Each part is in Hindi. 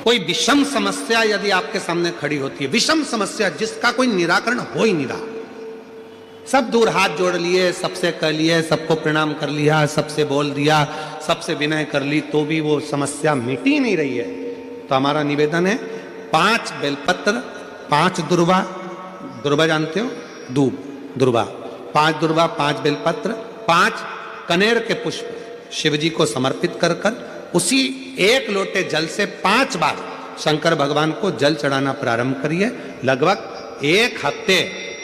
कोई विषम समस्या यदि आपके सामने खड़ी होती है, विषम समस्या जिसका कोई निराकरण हो ही नहीं रहा, सब दूर हाथ जोड़ लिए, सबसे कह लिए, सबको प्रणाम कर लिया, सबसे बोल दिया, सबसे विनय कर ली, तो भी वो समस्या मिट ही नहीं रही है, तो हमारा निवेदन है 5 बेलपत्र, 5 दुर्वा, दुर्वा जानते हो, दूब, दुर्वा, 5 दुर्वा, 5 बेलपत्र, 5 कनेर के पुष्प शिव जी को समर्पित कर कर उसी 1 लोटे जल से 5 बार शंकर भगवान को जल चढ़ाना प्रारंभ करिए। लगभग 1 हफ्ते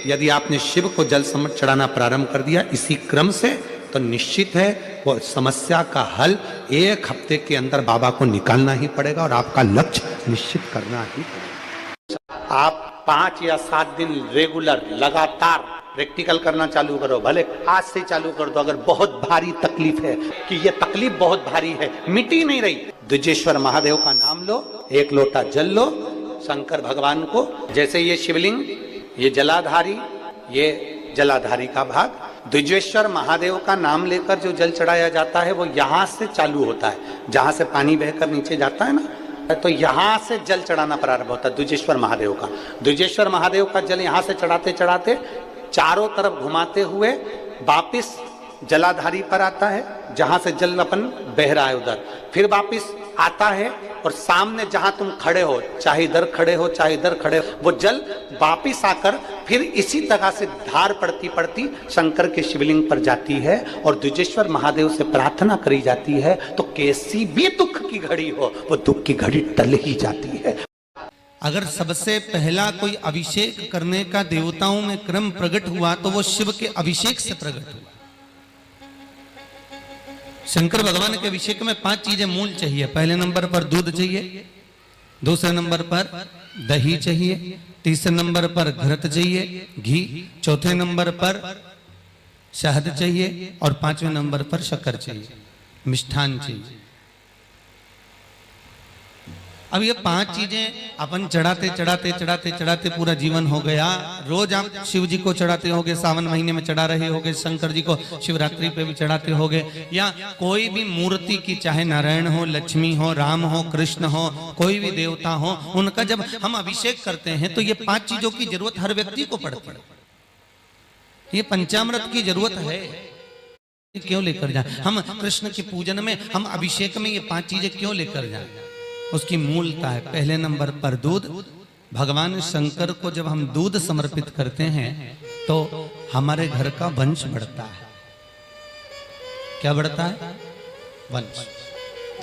यदि आपने शिव को जल चढ़ाना प्रारंभ कर दिया इसी क्रम से, तो निश्चित है वो समस्या का हल 1 हफ्ते के अंदर बाबा को निकालना ही पड़ेगा और आपका लक्ष्य निश्चित करना ही पड़ेगा। आप 5 या 7 दिन रेगुलर लगातार प्रैक्टिकल करना चालू करो, भले आज से चालू कर दो। अगर बहुत भारी तकलीफ है कि ये तकलीफ बहुत भारी है, मिटी नहीं रही, द्विजेश्वर महादेव का नाम लो, 1 लोटा जल लो, शंकर भगवान को, जैसे ये शिवलिंग, ये जलाधारी, ये जलाधारी का भाग, द्विजेश्वर महादेव का नाम लेकर जो जल चढ़ाया जाता है वो यहाँ से चालू होता है, जहां से पानी बहकर नीचे जाता है ना, तो यहाँ से जल चढ़ाना प्रारंभ होता है द्विजेश्वर महादेव का। द्विजेश्वर महादेव का जल यहाँ से चढ़ाते चढ़ाते चारों तरफ घुमाते हुए वापिस जलाधारी पर आता है, जहां से जल अपन बह रहा है उधर, फिर वापिस आता है और सामने जहां तुम खड़े हो, चाहे इधर खड़े हो चाहे इधर खड़े हो, वो जल वापिस आकर फिर इसी तरह से धार पड़ती पड़ती शंकर के शिवलिंग पर जाती है और द्विजेश्वर महादेव से प्रार्थना करी जाती है, तो कैसी भी दुख की घड़ी हो वो दुख की घड़ी टल ही जाती है। अगर सबसे पहला कोई अभिषेक करने का देवताओं में क्रम प्रकट हुआ तो वो शिव के अभिषेक से प्रकट हुआ। शंकर भगवान के अभिषेक में 5 चीजें मूल चाहिए। पहले नंबर पर दूध चाहिए, दूसरे नंबर पर दही चाहिए, तीसरे नंबर पर घृत चाहिए, घी, चौथे नंबर पर शहद चाहिए और 5वें नंबर पर शक्कर चाहिए, मिष्ठान चाहिए। अब ये 5 चीजें अपन चढ़ाते चढ़ाते चढ़ाते चढ़ाते पूरा जीवन हो गया। रोज आप शिव जी को चढ़ाते होगे, सावन महीने में चढ़ा रहे होगे, शंकर जी को शिवरात्रि पे भी चढ़ाते होगे, या कोई भी मूर्ति की, चाहे नारायण हो, लक्ष्मी हो, राम हो, कृष्ण हो, कोई भी देवता हो, उनका जब हम अभिषेक करते हैं तो ये 5 चीजों की जरूरत हर व्यक्ति को पड़ती है। ये पंचामृत की जरूरत है। क्यों लेकर जाए हम कृष्ण के पूजन में, हम अभिषेक में ये 5 चीजें क्यों लेकर जाए? उसकी मूलता है। पहले नंबर पर दूध। भगवान शंकर को जब हम दूध समर्पित करते हैं तो हमारे घर का वंश बढ़ता है। क्या बढ़ता है? वंश।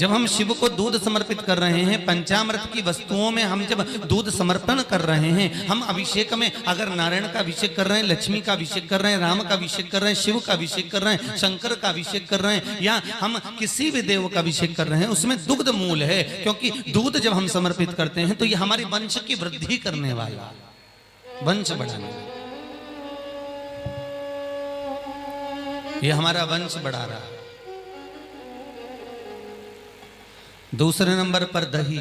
जब हम शिव को दूध समर्पित कर रहे हैं, पंचामृत की वस्तुओं में हम जब दूध समर्पण कर रहे हैं, हम अभिषेक में अगर नारायण का अभिषेक कर रहे हैं, लक्ष्मी का अभिषेक कर रहे हैं, राम का अभिषेक कर रहे हैं, शिव का अभिषेक कर रहे हैं, शंकर का अभिषेक कर रहे हैं, या हम किसी भी देव का अभिषेक कर रहे हैं, उसमें दुग्ध मूल है। क्योंकि दूध जब हम समर्पित करते हैं तो ये हमारी वंश की वृद्धि करने वाला, वंश बढ़ाने, ये हमारा वंश बढ़ा रहा है। दूसरे नंबर पर दही।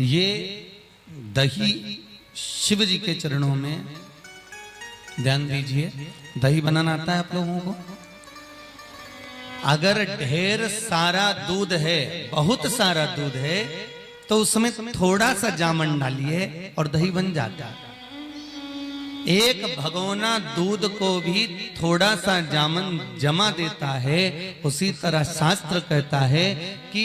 ये दही शिव जी के चरणों में, ध्यान दीजिए, दही बनाना आता है आप लोगों को? अगर ढेर सारा दूध है, बहुत सारा दूध है, तो उसमें थोड़ा सा जामन डालिए और दही बन जाता है। एक भगोना दूध को भी थोड़ा सा जामन जमा देता है। उसी तरह शास्त्र कहता है कि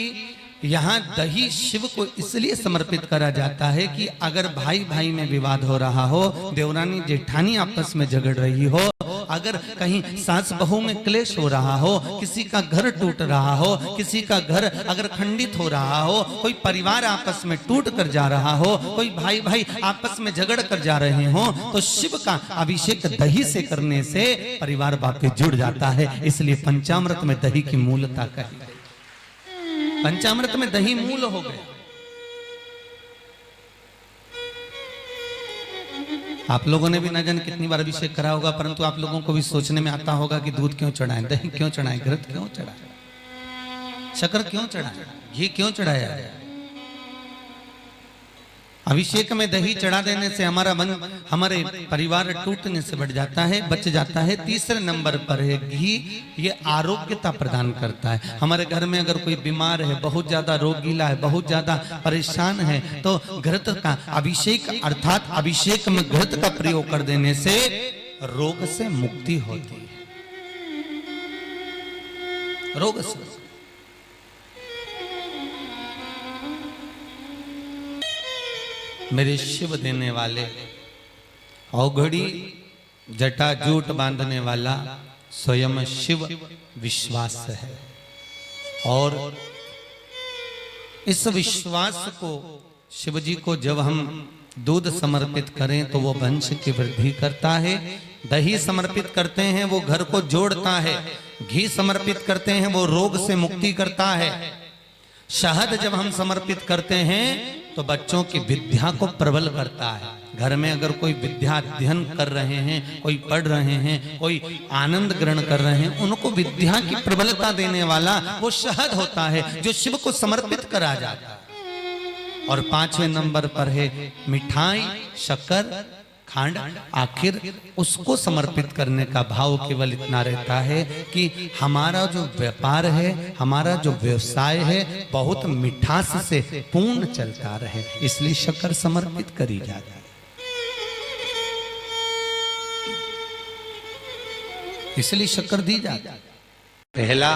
यहाँ दही शिव को इसलिए समर्पित करा जाता है कि अगर भाई भाई में विवाद हो रहा हो, देवरानी जेठानी आपस में झगड़ रही हो, अगर कहीं सास बहू में क्लेश हो रहा हो, किसी का घर टूट रहा हो, किसी का घर अगर खंडित हो रहा हो, कोई परिवार आपस में टूट कर जा रहा हो, कोई भाई भाई आपस में झगड़ कर जा रहे हो, तो शिव का अभिषेक दही से करने से परिवार वापस जुड़ जाता है। इसलिए पंचामृत में दही की मूलता कही। पंचामृत में दही मूल हो गए। आप लोगों ने भी न जाने कितनी बार अभिषेक करा होगा, परंतु आप लोगों को भी सोचने में आता होगा कि दूध क्यों चढ़ाएं, दही क्यों चढ़ाएं, घृत क्यों चढ़ाएं, शक्कर क्यों चढ़ाएं, घी क्यों चढ़ाया। अभिषेक में दही चढ़ा देने से हमारा मन, हमारे परिवार टूटने से बढ़ जाता है, बच जाता है। तीसरे नंबर पर है घी, ये आरोग्यता प्रदान करता है। हमारे घर में अगर कोई बीमार है, बहुत ज्यादा रोगीला है, बहुत ज्यादा परेशान है, तो घृत का अभिषेक अर्थात अभिषेक में घृत का प्रयोग कर देने से रोग से मुक्ति होती है। रोग से मेरे शिव देने वाले, औघड़ी जटा जूट बांधने वाला स्वयं शिव विश्वास है। और इस विश्वास को, शिव जी को जब हम दूध समर्पित करें तो वो वंश की वृद्धि करता है। दही समर्पित करते हैं वो घर को जोड़ता है। घी समर्पित करते हैं वो रोग से मुक्ति करता है। शहद जब हम समर्पित करते हैं तो बच्चों की विद्या को प्रबल करता है। घर में अगर कोई विद्या अध्ययन कर रहे हैं, कोई पढ़ रहे हैं, कोई आनंद ग्रहण कर रहे हैं, उनको विद्या की प्रबलता देने वाला वो शहद होता है जो शिव को समर्पित करा जाता है। और 5वें नंबर पर है मिठाई, शक्कर, खांड। आखिर उसको समर्पित करने का भाव केवल इतना रहता है कि हमारा जो व्यापार है, हमारा जो व्यवसाय है, बहुत मिठास से पूर्ण चलता रहे, इसलिए शक्कर समर्पित करी जाती है। इसलिए शक्कर दी जाती है। पहला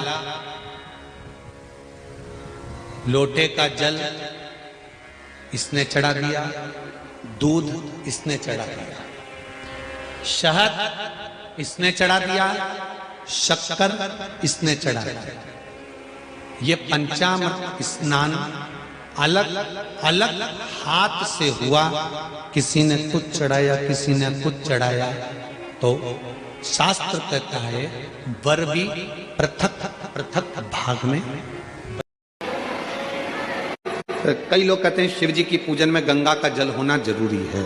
लोटे का जल इसने चढ़ा दिया, दूध इसने चढ़ा दिया, शहद इसने चढ़ा दिया, शक्कर इसने चढ़ा दिया। ये पंचामृत स्नान अलग अलग हाथ से हुआ। किसी ने कुछ चढ़ाया, किसी ने कुछ चढ़ाया। तो शास्त्र कहता है वर भी पृथक पृथक भाग में। कई लोग कहते हैं शिव जी की पूजन में गंगा का जल होना जरूरी है।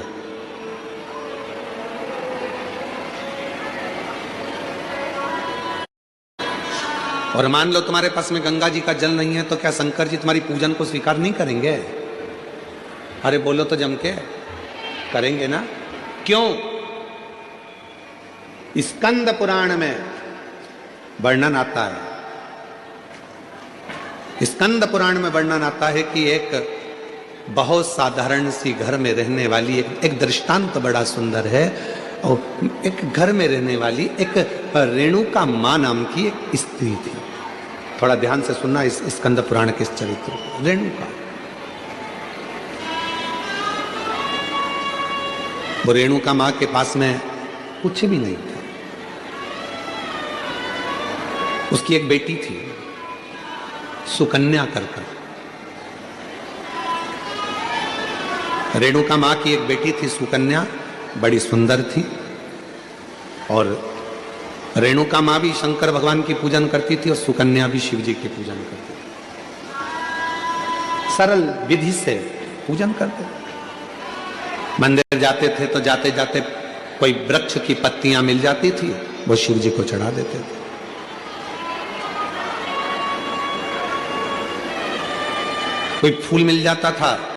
और मान लो तुम्हारे पास में गंगा जी का जल नहीं है तो क्या शंकर जी तुम्हारी पूजन को स्वीकार नहीं करेंगे? अरे बोलो तो जम के, करेंगे ना। क्यों? स्कंद पुराण में वर्णन आता है, स्कंद पुराण में वर्णन आता है कि एक बहुत साधारण सी घर में रहने वाली एक दृष्टांत बड़ा सुंदर है। और एक घर में रहने वाली एक रेणुका मां नाम की एक स्त्री थी। थोड़ा ध्यान से सुनना इस स्कंद पुराण के चरित्र को। रेणुका, वो रेणुका मां के पास में कुछ भी नहीं था। उसकी एक बेटी थी सुकन्या करकर। रेणुका मां की एक बेटी थी सुकन्या, बड़ी सुंदर थी। और रेणुका मां भी शंकर भगवान की पूजन करती थी और सुकन्या भी शिव जी की पूजन करती थी। सरल विधि से पूजन करते थे। मंदिर जाते थे तो जाते जाते कोई वृक्ष की पत्तियां मिल जाती थी, वो शिव जी को चढ़ा देते थे। कोई फूल मिल जाता था